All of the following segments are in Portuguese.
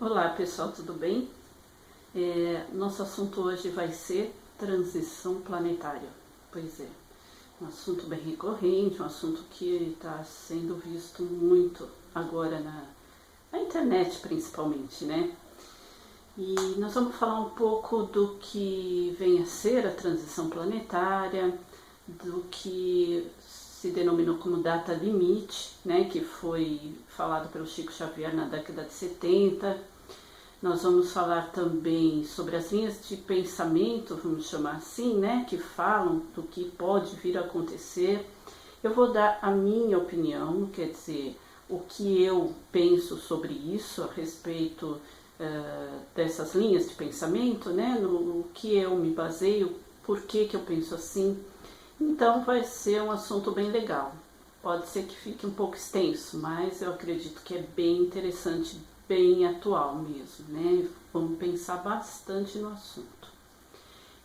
Olá pessoal, tudo bem? Nosso assunto hoje vai ser transição planetária. Pois é, um assunto bem recorrente, um assunto que está sendo visto muito agora na internet principalmente, né? E nós vamos falar um pouco do que vem a ser a transição planetária, do que se denominou como data limite, né, que foi falado pelo Chico Xavier na década de 70. Nós vamos falar também sobre as linhas de pensamento, vamos chamar assim, né, que falam do que pode vir a acontecer. Eu vou dar a minha opinião, quer dizer, o que eu penso sobre isso a respeito dessas linhas de pensamento, né, no que eu me baseio, por que eu penso assim. Então vai ser um assunto bem legal. Pode ser que fique um pouco extenso, mas eu acredito que é bem interessante, bem atual mesmo, né? Vamos pensar bastante no assunto.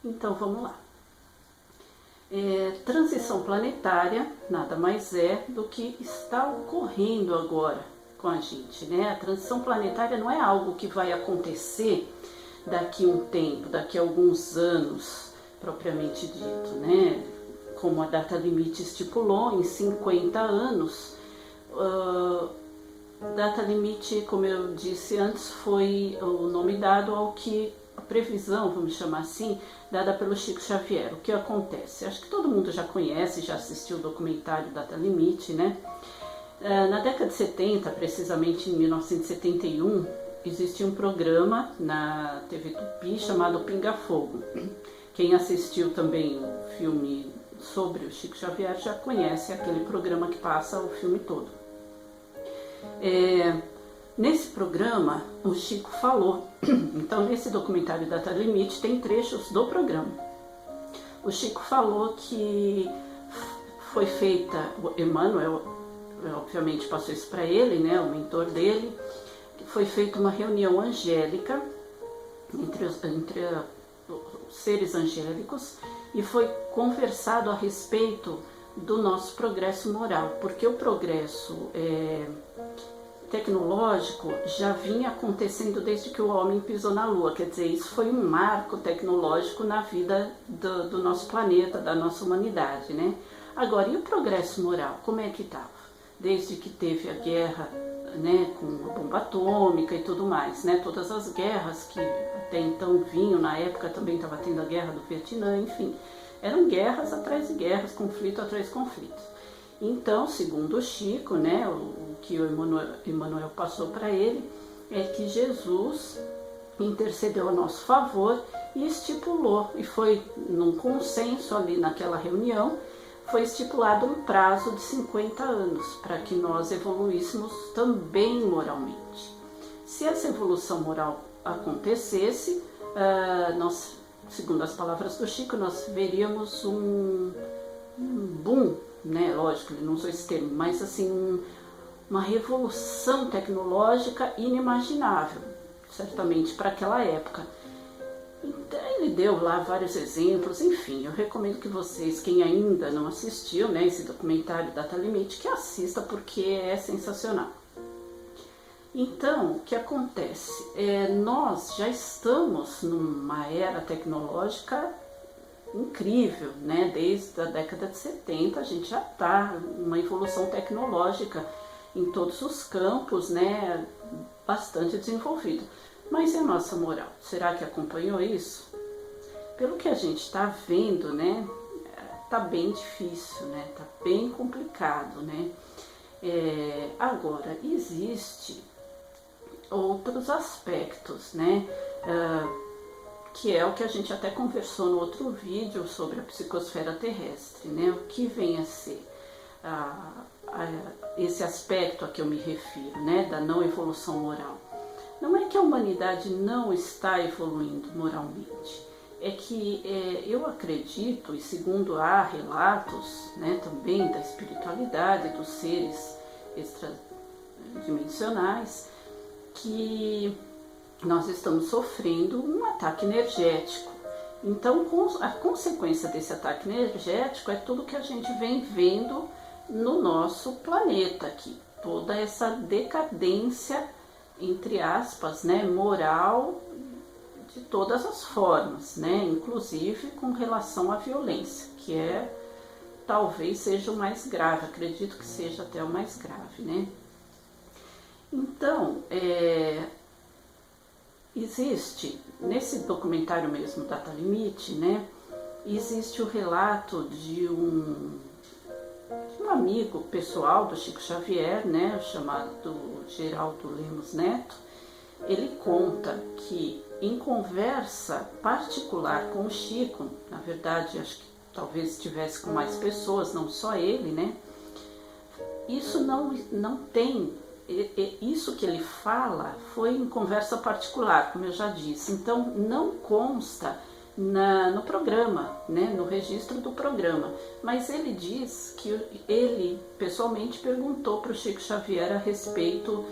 Então vamos lá. Transição planetária nada mais é do que está ocorrendo agora com a gente, né? A transição planetária não é algo que vai acontecer daqui a um tempo, daqui a alguns anos, propriamente dito, né? Como a data limite estipulou, em 50 anos. Data limite, como eu disse antes, foi o nome dado ao que a previsão, vamos chamar assim, dada pelo Chico Xavier. O que acontece? Acho que todo mundo já conhece, já assistiu o documentário Data Limite, né? Na década de 70, precisamente em 1971, existia um programa na TV Tupi chamado Pinga Fogo. Quem assistiu também o filme sobre o Chico Xavier já conhece aquele programa que passa o filme todo. Nesse programa o Chico falou, então nesse documentário Data Limite tem trechos do programa. O Chico falou que foi feita, o Emmanuel obviamente passou isso para ele, né, o mentor dele, que foi feita uma reunião angélica entre os seres angélicos e foi conversado a respeito do nosso progresso moral, porque o progresso tecnológico já vinha acontecendo desde que o homem pisou na Lua, quer dizer, isso foi um marco tecnológico na vida do nosso planeta, da nossa humanidade, né? Agora, e o progresso moral, como é que estava? Desde que teve a guerra, né, com a bomba atômica e tudo mais, né? Todas as guerras que até então vinham, na época também estava tendo a guerra do Vietnã, enfim, eram guerras atrás de guerras, conflito atrás de conflitos. Então, segundo o Chico, né, o que o Emmanuel passou para ele, é que Jesus intercedeu a nosso favor e estipulou, e foi num consenso ali naquela reunião, foi estipulado um prazo de 50 anos para que nós evoluíssemos também moralmente. Se essa evolução moral acontecesse, nós, segundo as palavras do Chico, nós veríamos um boom, né? Lógico, ele não usou esse termo, mas assim, uma revolução tecnológica inimaginável, certamente para aquela época. Então, ele deu lá vários exemplos, enfim, eu recomendo que vocês, quem ainda não assistiu, né, esse documentário Data Limite, que assista porque é sensacional. Então, o que acontece? Nós já estamos numa era tecnológica incrível, né? Desde a década de 70 a gente já está numa evolução tecnológica em todos os campos, né? Bastante desenvolvido. Mas e a nossa moral? Será que acompanhou isso? Pelo que a gente está vendo, né? Tá bem difícil, né? Tá bem complicado, né? Agora, existe outros aspectos, né? Que é o que a gente até conversou no outro vídeo sobre a psicosfera terrestre, né? O que vem a ser esse aspecto a que eu me refiro, né? Da não evolução moral. Não é que a humanidade não está evoluindo moralmente, é que eu acredito, e segundo há relatos, né, também da espiritualidade, dos seres extradimensionais, que nós estamos sofrendo um ataque energético. Então, a consequência desse ataque energético é tudo que a gente vem vendo no nosso planeta aqui. Toda essa decadência entre aspas, né, moral de todas as formas, né, inclusive com relação à violência, que talvez seja o mais grave, acredito que seja até o mais grave, né. Então, existe, nesse documentário mesmo, Data Limite, né, existe o relato de um amigo pessoal do Chico Xavier, né, chamado Geraldo Lemos Neto. Ele conta que em conversa particular com o Chico, na verdade acho que talvez estivesse com mais pessoas, não só ele, né, isso não tem, isso que ele fala foi em conversa particular, como eu já disse, então não consta no programa, né, no registro do programa, mas ele diz que ele pessoalmente perguntou para o Chico Xavier a respeito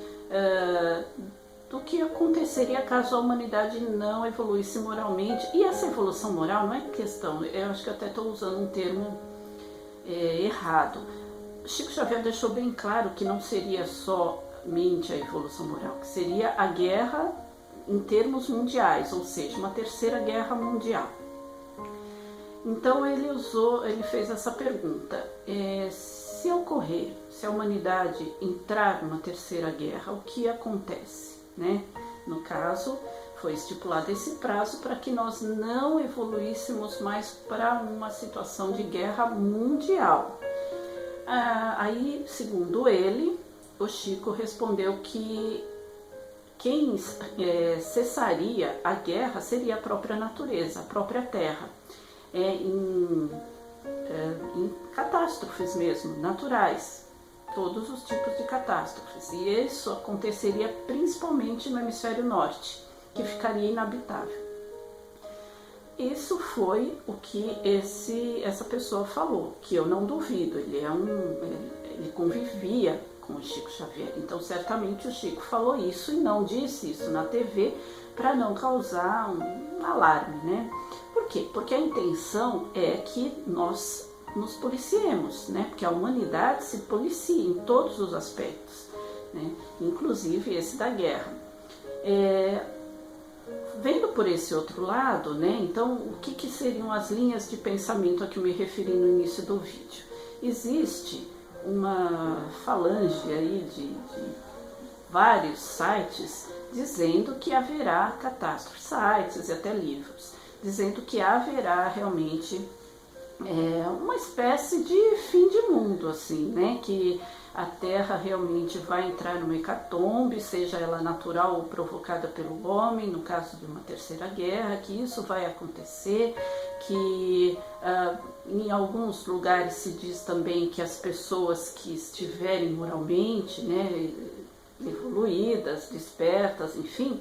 do que aconteceria caso a humanidade não evoluísse moralmente. E essa evolução moral não é questão, eu acho que até estou usando um termo errado. Chico Xavier deixou bem claro que não seria somente a evolução moral, que seria a guerra em termos mundiais, ou seja, uma terceira guerra mundial. Então ele fez essa pergunta: se ocorrer, se a humanidade entrar numa terceira guerra, o que acontece, né? No caso, foi estipulado esse prazo para que nós não evoluíssemos mais para uma situação de guerra mundial. Aí, segundo ele, o Chico respondeu que quem cessaria a guerra seria a própria natureza, a própria terra, em catástrofes mesmo, naturais, todos os tipos de catástrofes. E isso aconteceria principalmente no hemisfério norte, que ficaria inabitável. Isso foi o que essa pessoa falou, que eu não duvido, ele convivia com o Chico Xavier, então certamente o Chico falou isso e não disse isso na TV para não causar um alarme, né? Por quê? Porque a intenção é que nós nos policiemos, né? Porque a humanidade se policia em todos os aspectos, né? Inclusive esse da guerra. Vendo por esse outro lado, né? Então o que seriam as linhas de pensamento a que eu me referi no início do vídeo? Existe uma falange aí de vários sites dizendo que haverá catástrofe, sites e até livros, dizendo que haverá realmente uma espécie de fim de mundo, assim, né? Que a Terra realmente vai entrar numa hecatombe, seja ela natural ou provocada pelo homem, no caso de uma terceira guerra, que isso vai acontecer, que em alguns lugares se diz também que as pessoas que estiverem moralmente, né, evoluídas, despertas, enfim,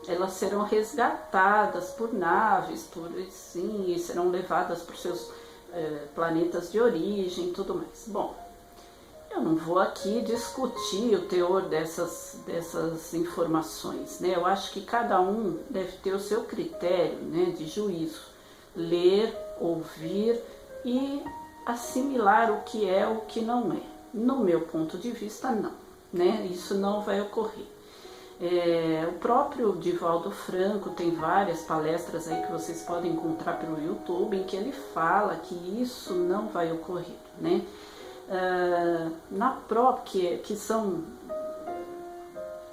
elas serão resgatadas por naves, e serão levadas para os seus planetas de origem e tudo mais. Bom, eu não vou aqui discutir o teor dessas informações, né? Eu acho que cada um deve ter o seu critério, né, de juízo, ler, ouvir e assimilar o que é o que não é. No meu ponto de vista, não, né? Isso não vai ocorrer. O próprio Divaldo Franco tem várias palestras aí que vocês podem encontrar pelo YouTube em que ele fala que isso não vai ocorrer, né? Que são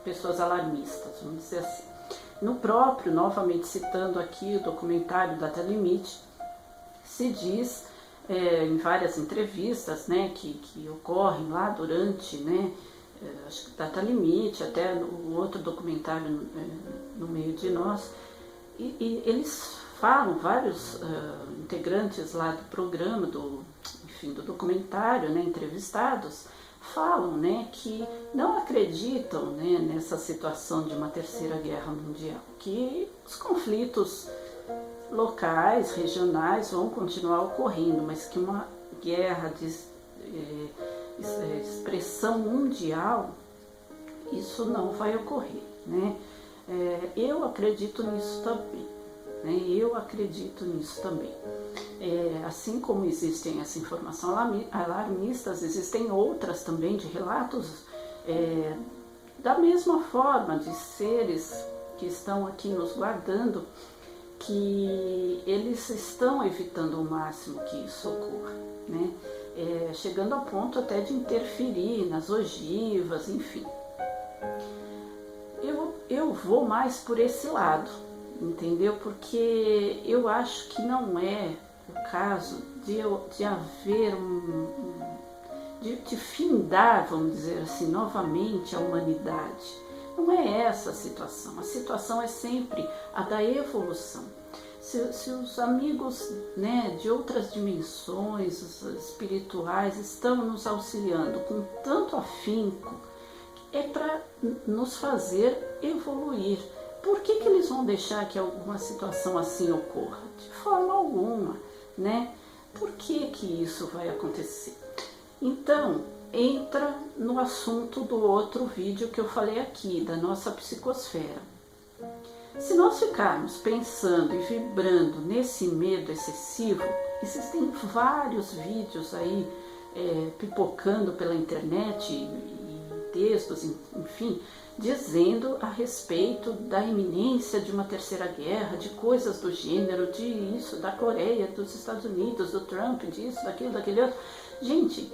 pessoas alarmistas, vamos dizer assim. No próprio, novamente citando aqui o documentário Data Limite, se diz em várias entrevistas, né, que ocorrem lá durante, né, acho que Data Limite, até o outro documentário No Meio de Nós, e eles falam, vários integrantes lá do programa, do documentário, né, entrevistados, falam, né, que não acreditam, né, nessa situação de uma terceira guerra mundial, que os conflitos locais, regionais vão continuar ocorrendo, mas que uma guerra de expressão mundial, isso não vai ocorrer, né? Eu acredito nisso também, né? Eu acredito nisso também. Assim como existem essa informação alarmistas, existem outras também de relatos da mesma forma de seres que estão aqui nos guardando, que eles estão evitando ao máximo que isso ocorra, né? Chegando ao ponto até de interferir nas ogivas, enfim. Eu vou mais por esse lado, entendeu? Porque eu acho que não é o caso de haver de findar, vamos dizer assim, novamente a humanidade. Não é essa a situação. A situação é sempre a da evolução. Se os amigos, né, de outras dimensões espirituais estão nos auxiliando com tanto afinco, é para nos fazer evoluir. Por que eles vão deixar que alguma situação assim ocorra? De forma alguma, né? Por que isso vai acontecer? Então, entra no assunto do outro vídeo que eu falei aqui, da nossa psicosfera. Se nós ficarmos pensando e vibrando nesse medo excessivo, existem vários vídeos aí pipocando pela internet e textos, enfim, dizendo a respeito da iminência de uma terceira guerra, de coisas do gênero, de isso, da Coreia, dos Estados Unidos, do Trump, disso, daquilo, daquele outro. Gente,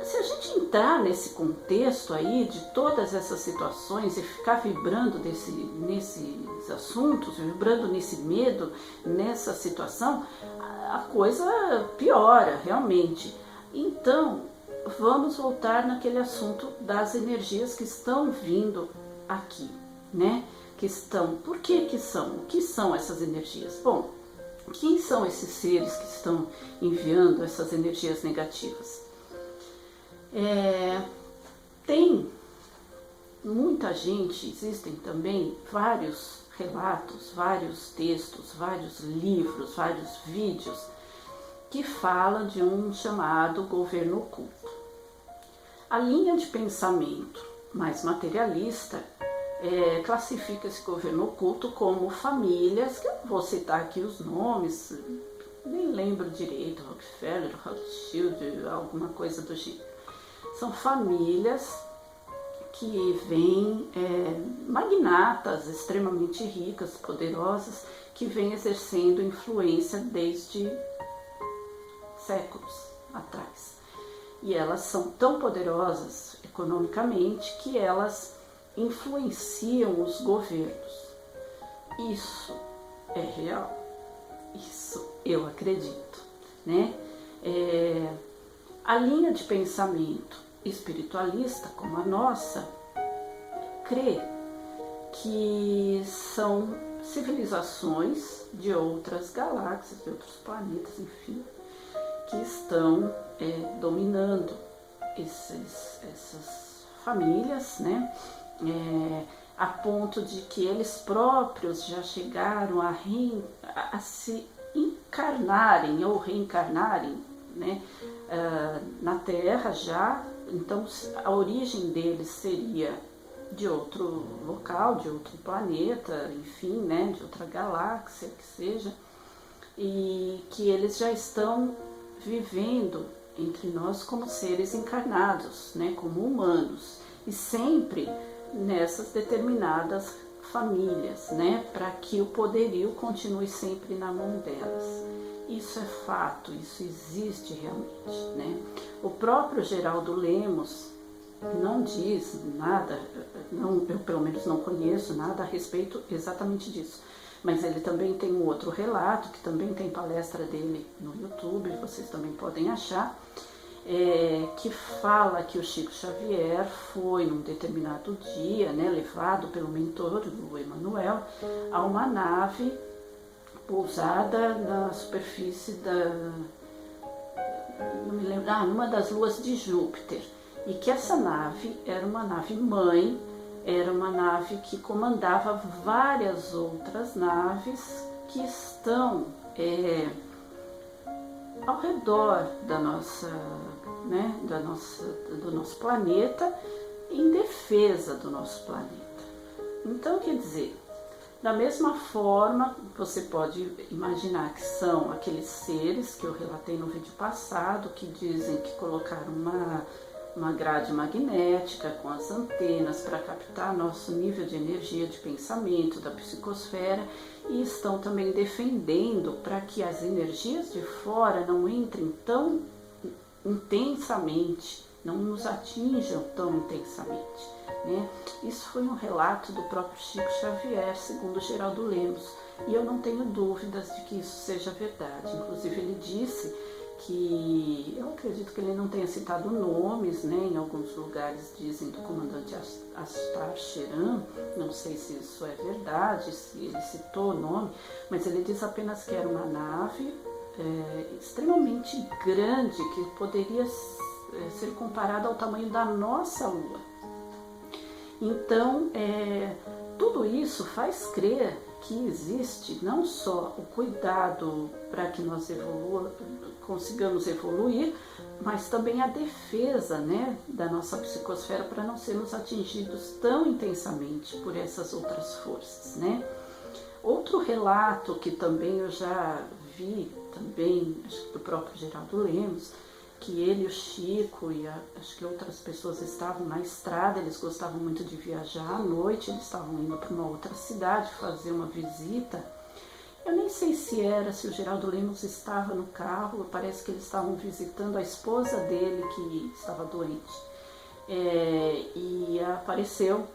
se a gente entrar nesse contexto aí de todas essas situações e ficar vibrando nesses assuntos, vibrando nesse medo, nessa situação, a coisa piora realmente. Então, vamos voltar naquele assunto das energias que estão vindo aqui, né? Por que são? O que são essas energias? Bom, quem são esses seres que estão enviando essas energias negativas? Tem muita gente, existem também vários relatos, vários textos, vários livros, vários vídeos que falam de um chamado governo oculto. A linha de pensamento mais materialista classifica esse governo oculto como famílias, que eu vou citar aqui os nomes, nem lembro direito, Rockefeller, Rothschild, alguma coisa do gênero. São famílias que vêm magnatas extremamente ricas, poderosas, que vêm exercendo influência desde séculos atrás. E elas são tão poderosas economicamente que elas influenciam os governos. Isso é real. Isso eu acredito, né? A linha de pensamento espiritualista, como a nossa, crê que são civilizações de outras galáxias, de outros planetas, enfim, que estão dominando essas famílias, né? A ponto de que eles próprios já chegaram a se encarnarem ou reencarnarem, né? Na Terra já. Então a origem deles seria de outro local, de outro planeta, enfim, né? De outra galáxia que seja, e que eles já estão vivendo entre nós como seres encarnados, né? Como humanos, e sempre nessas determinadas famílias, né? Para que o poderio continue sempre na mão delas. Isso é fato, isso existe realmente, né? O próprio Geraldo Lemos não diz nada, eu pelo menos não conheço nada a respeito exatamente disso, mas ele também tem um outro relato, que também tem palestra dele no YouTube, vocês também podem achar, que fala que o Chico Xavier foi, num determinado dia, né, levado pelo mentor, o Emmanuel, a uma nave pousada na superfície não me lembro, numa das luas de Júpiter, e que essa nave era uma nave mãe, era uma nave que comandava várias outras naves que estão ao redor da nossa, né, do nosso planeta, em defesa do nosso planeta. Então, quer dizer, da mesma forma, você pode imaginar que são aqueles seres que eu relatei no vídeo passado, que dizem que colocaram uma grade magnética com as antenas para captar nosso nível de energia de pensamento da psicosfera, e estão também defendendo para que as energias de fora não entrem tão intensamente, não nos atinjam tão intensamente, né? Isso foi um relato do próprio Chico Xavier, segundo Geraldo Lemos, e eu não tenho dúvidas de que isso seja verdade. Inclusive ele disse que, eu acredito que ele não tenha citado nomes, né? Em alguns lugares dizem do comandante Astar Sheran, não sei se isso é verdade, se ele citou o nome, mas ele diz apenas que era uma nave extremamente grande, que poderia ser comparada ao tamanho da nossa Lua. Então, tudo isso faz crer que existe não só o cuidado para que nós consigamos evoluir, mas também a defesa, né, da nossa psicosfera para não sermos atingidos tão intensamente por essas outras forças, né? Outro relato que também eu já vi, também acho que do próprio Geraldo Lemos, que ele, o Chico e acho que outras pessoas estavam na estrada, eles gostavam muito de viajar à noite, eles estavam indo para uma outra cidade fazer uma visita. Eu nem sei se o Geraldo Lemos estava no carro, parece que eles estavam visitando a esposa dele que estava doente. E apareceu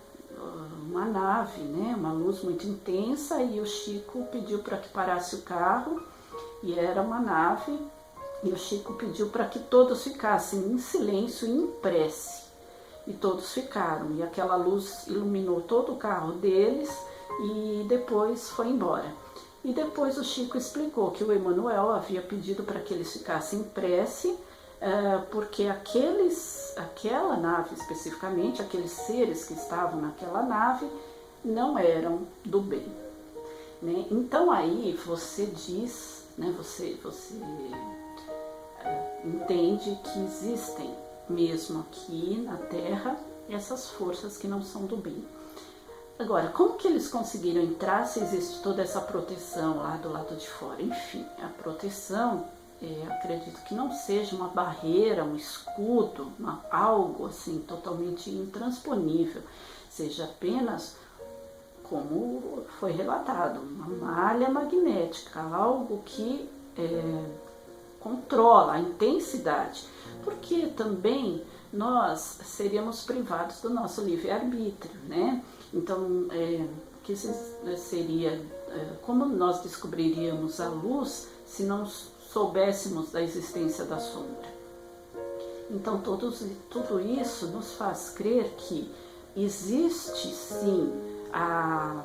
uma nave, né, uma luz muito intensa, e o Chico pediu para que parasse o carro, e era uma nave. E o Chico pediu para que todos ficassem em silêncio e em prece. E todos ficaram. E aquela luz iluminou todo o carro deles e depois foi embora. E depois o Chico explicou que o Emmanuel havia pedido para que eles ficassem em prece, porque aquela nave especificamente, aqueles seres que estavam naquela nave, não eram do bem, né? Então aí você diz, né, você entende que existem mesmo aqui na Terra essas forças que não são do bem. Agora, como que eles conseguiram entrar se existe toda essa proteção lá do lado de fora? Enfim, a proteção, acredito que não seja uma barreira, um escudo, algo assim totalmente intransponível, seja apenas, como foi relatado, uma malha magnética, algo que controla a intensidade, porque também nós seríamos privados do nosso livre-arbítrio, né? Então, que seria, como nós descobriríamos a luz se não soubéssemos da existência da sombra? Então, tudo isso nos faz crer que existe sim a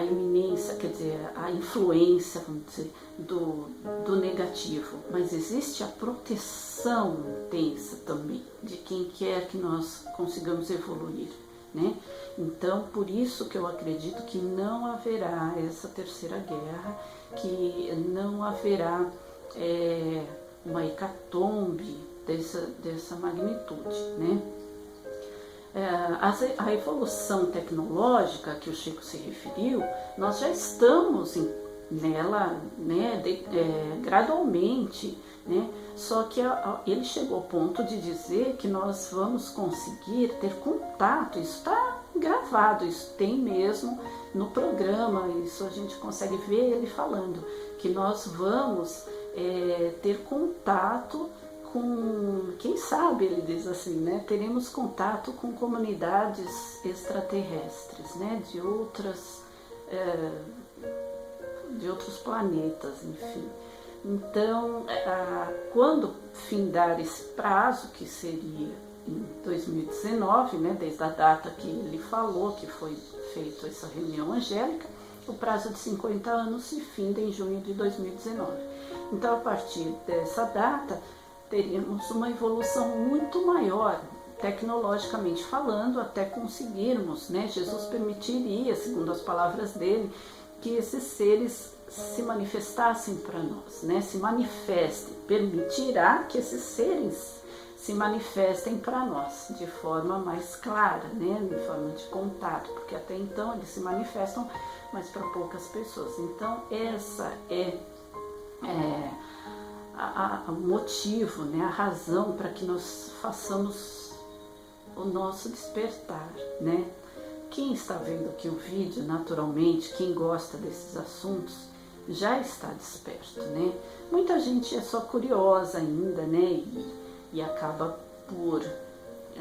iminência, quer dizer, a influência, vamos dizer, do negativo, mas existe a proteção intensa também de quem quer que nós consigamos evoluir, né? Então, por isso que eu acredito que não haverá essa terceira guerra, que não haverá uma hecatombe dessa magnitude, né? A evolução tecnológica que o Chico se referiu, nós já estamos nela, né, gradualmente, né? Só que ele chegou ao ponto de dizer que nós vamos conseguir ter contato, isso está gravado, isso tem mesmo no programa, isso a gente consegue ver ele falando, que nós vamos ter contato com, quem sabe, ele diz assim, né, teremos contato com comunidades extraterrestres, né, de outros planetas, enfim. Então, quando findar esse prazo, que seria em 2019, né, desde a data que ele falou que foi feita essa reunião angélica, o prazo de 50 anos se finda em junho de 2019. Então, a partir dessa data, teríamos uma evolução muito maior, tecnologicamente falando, até conseguirmos, né? Jesus permitiria, segundo as palavras dele, que esses seres se manifestassem para nós, né? Se manifestem, permitirá que esses seres se manifestem para nós de forma mais clara, né? De forma de contato, porque até então eles se manifestam, mas para poucas pessoas. Então essa é o motivo, né, a razão para que nós façamos o nosso despertar, né? Quem está vendo aqui o vídeo, naturalmente, quem gosta desses assuntos, já está desperto, né? Muita gente é só curiosa ainda, né? E acaba por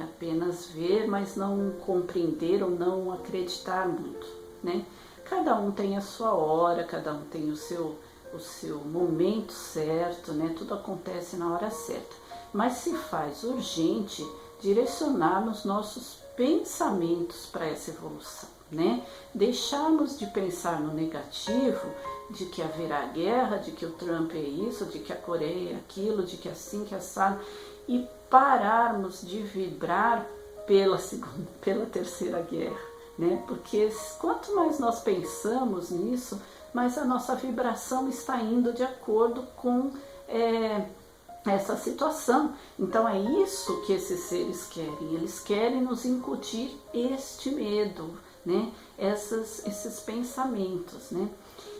apenas ver, mas não compreender ou não acreditar muito, né? Cada um tem a sua hora, cada um tem o seu momento certo, né? Tudo acontece na hora certa. Mas se faz urgente direcionar os nossos pensamentos para essa evolução, né? Deixarmos de pensar no negativo, de que haverá guerra, de que o Trump é isso, de que a Coreia é aquilo, de que assim, que assado, e pararmos de vibrar pela terceira guerra, né? Porque quanto mais nós pensamos nisso, mais a nossa vibração está indo de acordo com essa situação. Então é isso que esses seres querem, eles querem nos incutir este medo, né? Esses pensamentos, né?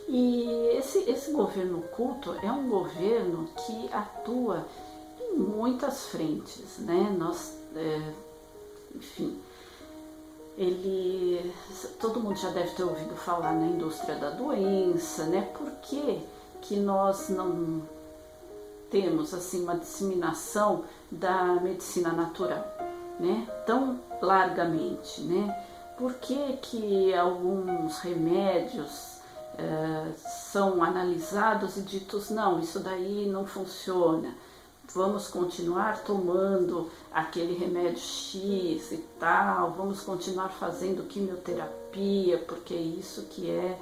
E esse governo oculto é um governo que atua em muitas frentes, né? Enfim, todo mundo já deve ter ouvido falar na indústria da doença, né? Por que nós não temos assim uma disseminação da medicina natural, né? Tão largamente, né? Por que alguns remédios são analisados e ditos, não, isso daí não funciona, vamos continuar tomando aquele remédio X e tal, vamos continuar fazendo quimioterapia, porque é isso que é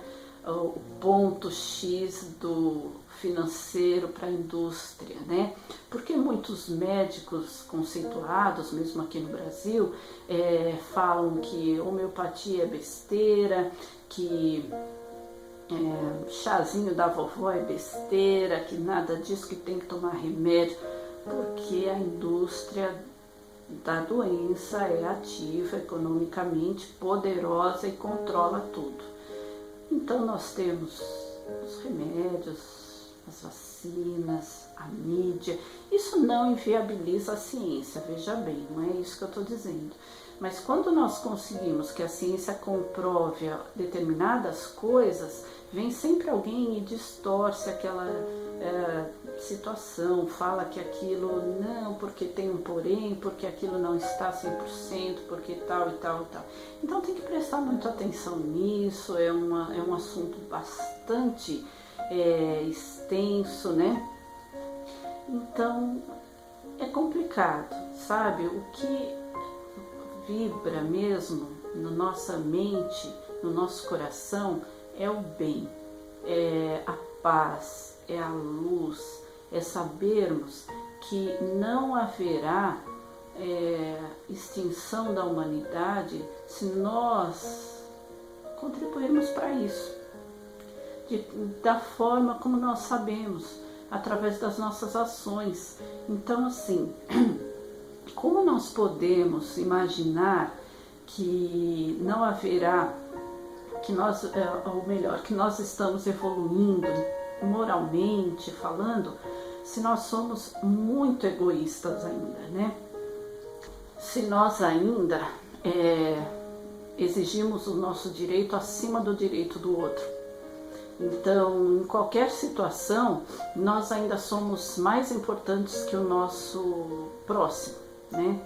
o ponto X do financeiro para a indústria, né? Porque muitos médicos conceituados, mesmo aqui no Brasil, falam que homeopatia é besteira, que chazinho da vovó é besteira, que nada disso, que tem que tomar remédio, porque a indústria da doença é ativa, economicamente poderosa e controla tudo. Então nós temos os remédios, as vacinas, a mídia. Isso não inviabiliza a ciência, veja bem, não é isso que eu estou dizendo. Mas quando nós conseguimos que a ciência comprove determinadas coisas, vem sempre alguém e distorce aquela situação, fala que aquilo não, porque tem um porém, porque aquilo não está 100%, porque tal e tal e tal. Então tem que prestar muita atenção nisso, é um assunto bastante extenso, né? Então é complicado, sabe? O que vibra mesmo na nossa mente, no nosso coração, é o bem, é a paz, é a luz, é sabermos que não haverá extinção da humanidade se nós contribuirmos para isso, da forma como nós sabemos, através das nossas ações. Então, assim, como nós podemos imaginar que não haverá, que nós estamos evoluindo moralmente falando, se nós somos muito egoístas ainda, né? Se nós ainda exigimos o nosso direito acima do direito do outro. Então, em qualquer situação, nós ainda somos mais importantes que o nosso próximo, né?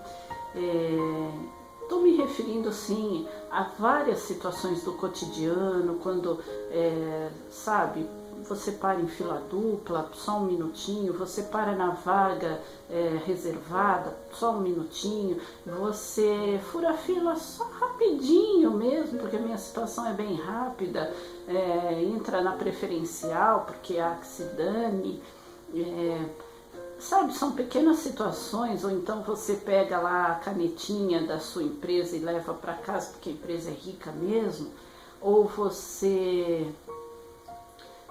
Estou me referindo, sim, a várias situações do cotidiano, quando, sabe, você para em fila dupla, só um minutinho, você para na vaga reservada, só um minutinho, você fura a fila só rapidinho mesmo, porque a minha situação é bem rápida, entra na preferencial, porque há que se dane, sabe, são pequenas situações, ou então você pega lá a canetinha da sua empresa e leva para casa, porque a empresa é rica mesmo, ou você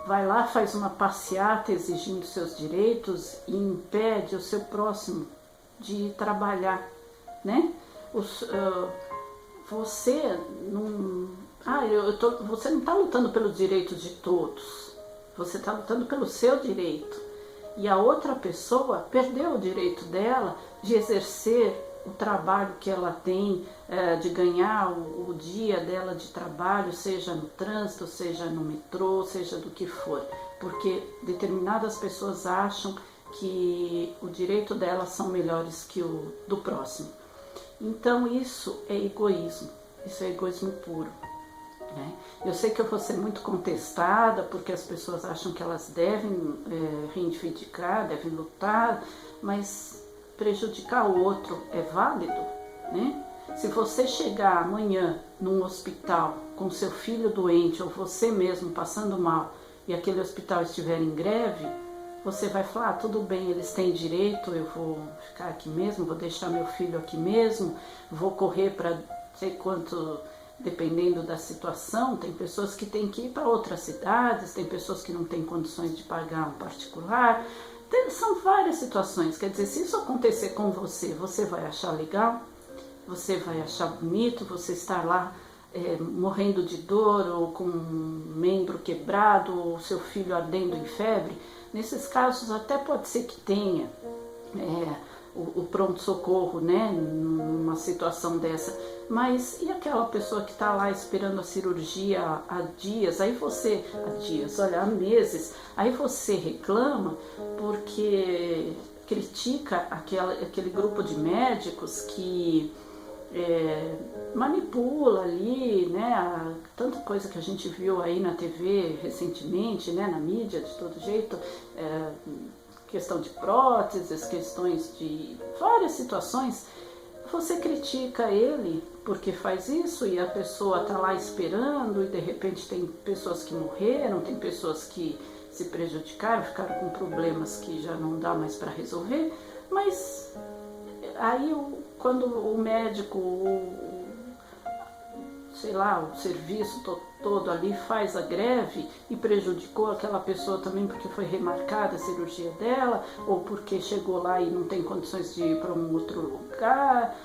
vai lá, faz uma passeata exigindo seus direitos e impede o seu próximo de trabalhar, né? Você não você não está lutando pelos direitos de todos, você está lutando pelo seu direito. e a outra pessoa perdeu o direito dela de exercer o trabalho que ela tem, de ganhar o dia dela de trabalho, seja no trânsito, seja no metrô, seja do que for, porque determinadas pessoas acham que o direito delas são melhores que o do próximo. Então isso é egoísmo, isso é egoísmo puro. Eu sei que eu vou ser muito contestada, porque as pessoas acham que elas devem reivindicar, devem lutar, mas prejudicar o outro é válido, né? Se você chegar amanhã num hospital com seu filho doente ou você mesmo passando mal e aquele hospital estiver em greve, você vai falar, tudo bem, eles têm direito, eu vou ficar aqui mesmo, vou deixar meu filho aqui mesmo, vou correr para sei quanto, dependendo da situação. Tem pessoas que têm que ir para outras cidades, tem pessoas que não têm condições de pagar um particular. São várias situações, quer dizer, se isso acontecer com você, você vai achar legal, você vai achar bonito, você estar lá morrendo de dor ou com um membro quebrado ou seu filho ardendo em febre. Nesses casos até pode ser que tenha o pronto-socorro, né, numa situação dessa, mas e aquela pessoa que está lá esperando a cirurgia há dias, há meses, aí você reclama porque critica aquele grupo de médicos que manipula ali, né, tanta coisa que a gente viu aí na TV recentemente, né, na mídia de todo jeito, questão de próteses, questões de várias situações. Você critica ele porque faz isso e a pessoa está lá esperando e de repente tem pessoas que morreram, tem pessoas que se prejudicaram, ficaram com problemas que já não dá mais para resolver, mas aí quando o médico, sei lá, o serviço todo ali faz a greve e prejudicou aquela pessoa também porque foi remarcada a cirurgia dela, ou porque chegou lá e não tem condições de ir para um outro lugar,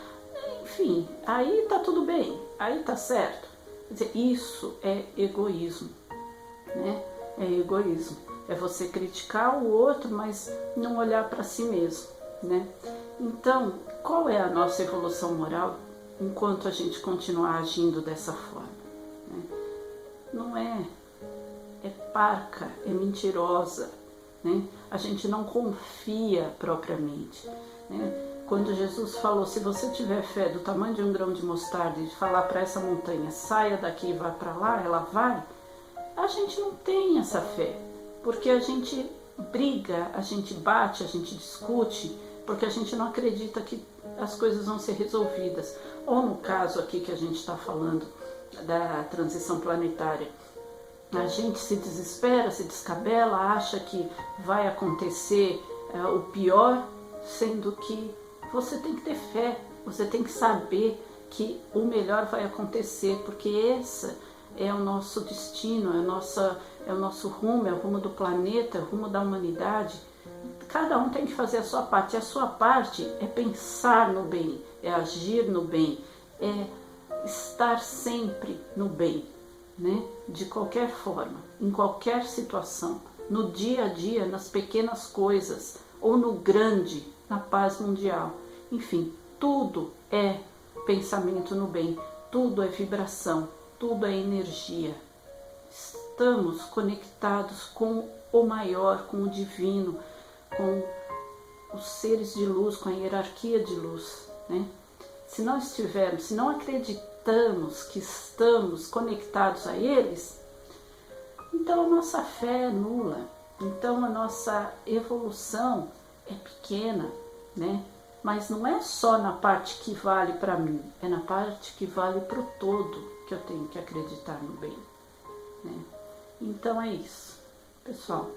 enfim, aí tá tudo bem, aí tá certo. Quer dizer, isso é egoísmo, né? É egoísmo, é você criticar o outro, mas não olhar para si mesmo, né? Então, qual é a nossa evolução moral enquanto a gente continuar agindo dessa forma? Né? Não é parca, é mentirosa, né? A gente não confia propriamente, né? Quando Jesus falou, se você tiver fé do tamanho de um grão de mostarda e falar para essa montanha, saia daqui e vá para lá, ela vai, a gente não tem essa fé, porque a gente briga, a gente bate, a gente discute, porque a gente não acredita que as coisas vão ser resolvidas. Ou no caso aqui que a gente está falando da transição planetária, a gente se desespera, se descabela, acha que vai acontecer o pior, sendo que você tem que ter fé, você tem que saber que o melhor vai acontecer, porque esse é o nosso destino, é o nosso rumo, é o rumo do planeta, é o rumo da humanidade. Cada um tem que fazer a sua parte. E a sua parte é pensar no bem, é agir no bem, é estar sempre no bem, né? De qualquer forma, em qualquer situação, no dia a dia, nas pequenas coisas, ou no grande, na paz mundial. Enfim, tudo é pensamento no bem, tudo é vibração, tudo é energia. Estamos conectados com o maior, com o divino, com os seres de luz, com a hierarquia de luz, né? Se não estivermos, se não acreditamos que estamos conectados a eles, então a nossa fé é nula, então a nossa evolução é pequena, né? Mas não é só na parte que vale para mim, é na parte que vale para o todo que eu tenho que acreditar no bem, né? Então é isso, pessoal.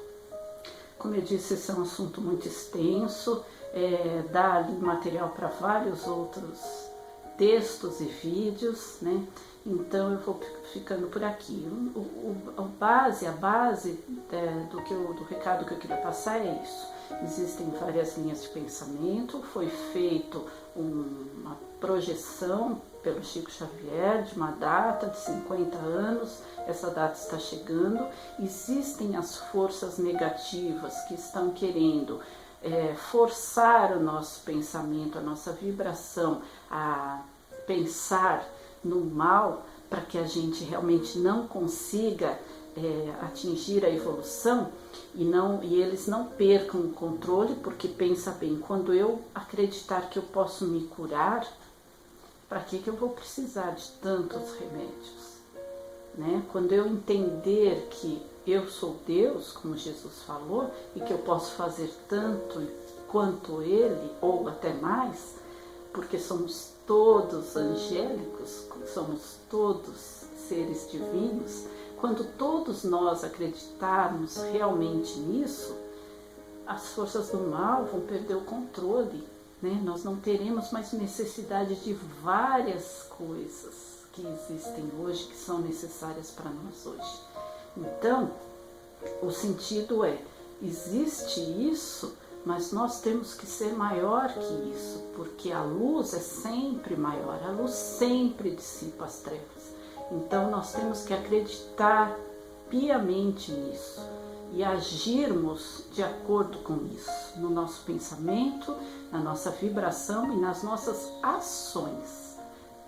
Como eu disse, esse é um assunto muito extenso, dá ali material para vários outros textos e vídeos, né? Então eu vou ficando por aqui. A base do recado que eu queria passar é isso. Existem várias linhas de pensamento, foi feito uma projeção pelo Chico Xavier de uma data de 50 anos, essa data está chegando. Existem as forças negativas que estão querendo forçar o nosso pensamento, a nossa vibração a pensar no mal, para que a gente realmente não consiga atingir a evolução e eles não percam o controle, porque pensa bem, quando eu acreditar que eu posso me curar, para que eu vou precisar de tantos remédios? Né? Quando eu entender que eu sou Deus, como Jesus falou, e que eu posso fazer tanto quanto Ele, ou até mais, porque somos todos angélicos, somos todos seres divinos, quando todos nós acreditarmos realmente nisso, as forças do mal vão perder o controle, né? Nós não teremos mais necessidade de várias coisas que existem hoje, que são necessárias para nós hoje. Então, o sentido existe isso, mas nós temos que ser maior que isso, porque a luz é sempre maior, a luz sempre dissipa as trevas. Então nós temos que acreditar piamente nisso e agirmos de acordo com isso, no nosso pensamento, na nossa vibração e nas nossas ações,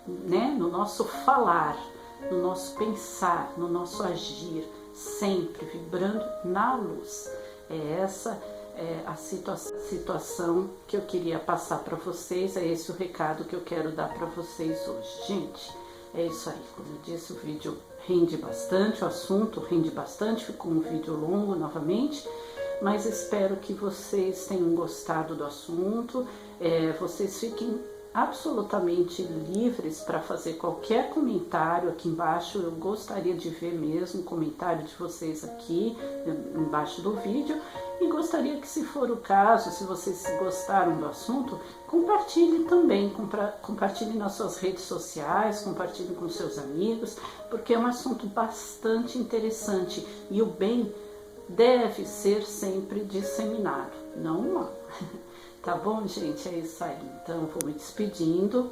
né? No nosso falar, no nosso pensar, no nosso agir, sempre vibrando na luz. Essa é a situação que eu queria passar para vocês, é esse o recado que eu quero dar para vocês hoje. Gente, é isso aí, como eu disse, o vídeo rende bastante, o assunto rende bastante, ficou um vídeo longo novamente, mas espero que vocês tenham gostado do assunto, vocês fiquem absolutamente livres para fazer qualquer comentário aqui embaixo. Eu gostaria de ver mesmo o comentário de vocês aqui embaixo do vídeo, e gostaria que, se for o caso, se vocês gostaram do assunto, compartilhe também, compartilhe nas suas redes sociais, compartilhe com seus amigos, porque é um assunto bastante interessante e o bem deve ser sempre disseminado, não o mal. Tá bom, gente? É isso aí. Então, eu vou me despedindo.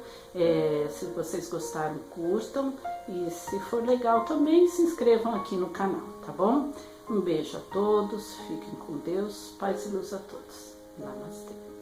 Se vocês gostaram, curtam. E se for legal também, se inscrevam aqui no canal, tá bom? Um beijo a todos. Fiquem com Deus. Paz e luz a todos. Namastê.